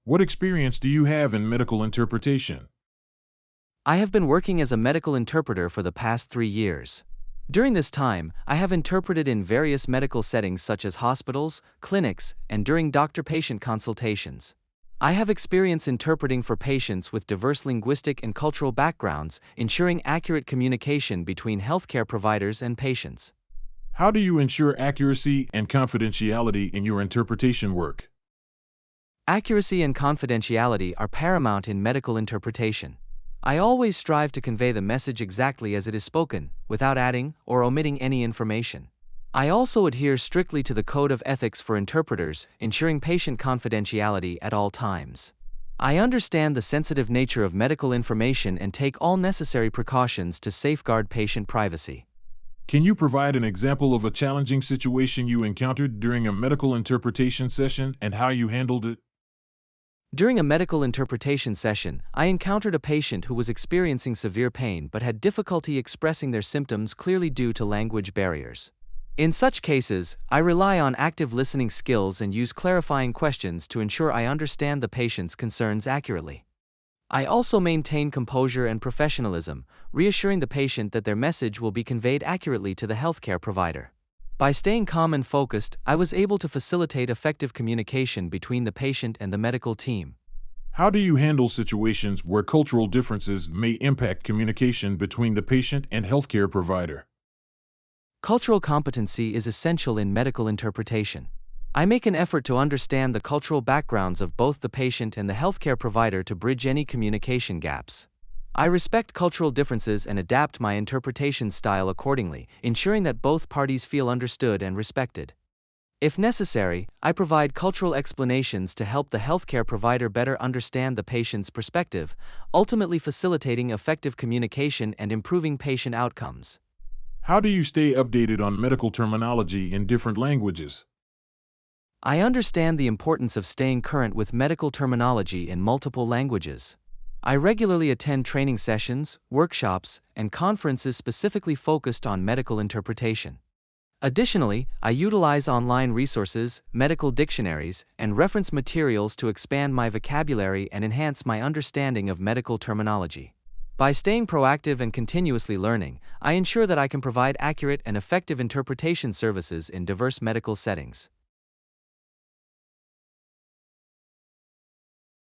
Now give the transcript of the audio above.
What experience do you have in medical interpretation? I have been working as a medical interpreter for the past 3 years. During this time, I have interpreted in various medical settings such as hospitals, clinics, and during doctor-patient consultations. I have experience interpreting for patients with diverse linguistic and cultural backgrounds, ensuring accurate communication between healthcare providers and patients. How do you ensure accuracy and confidentiality in your interpretation work? Accuracy and confidentiality are paramount in medical interpretation. I always strive to convey the message exactly as it is spoken, without adding or omitting any information. I also adhere strictly to the code of ethics for interpreters, ensuring patient confidentiality at all times. I understand the sensitive nature of medical information and take all necessary precautions to safeguard patient privacy. Can you provide an example of a challenging situation you encountered during a medical interpretation session and how you handled it? During a medical interpretation session, I encountered a patient who was experiencing severe pain but had difficulty expressing their symptoms clearly due to language barriers. In such cases, I rely on active listening skills and use clarifying questions to ensure I understand the patient's concerns accurately. I also maintain composure and professionalism, reassuring the patient that their message will be conveyed accurately to the healthcare provider. By staying calm and focused, I was able to facilitate effective communication between the patient and the medical team. How do you handle situations where cultural differences may impact communication between the patient and healthcare provider? Cultural competency is essential in medical interpretation. I make an effort to understand the cultural backgrounds of both the patient and the healthcare provider to bridge any communication gaps. I respect cultural differences and adapt my interpretation style accordingly, ensuring that both parties feel understood and respected. If necessary, I provide cultural explanations to help the healthcare provider better understand the patient's perspective, ultimately facilitating effective communication and improving patient outcomes. How do you stay updated on medical terminology in different languages? I understand the importance of staying current with medical terminology in multiple languages. I regularly attend training sessions, workshops, and conferences specifically focused on medical interpretation. Additionally, I utilize online resources, medical dictionaries, and reference materials to expand my vocabulary and enhance my understanding of medical terminology. By staying proactive and continuously learning, I ensure that I can provide accurate and effective interpretation services in diverse medical settings.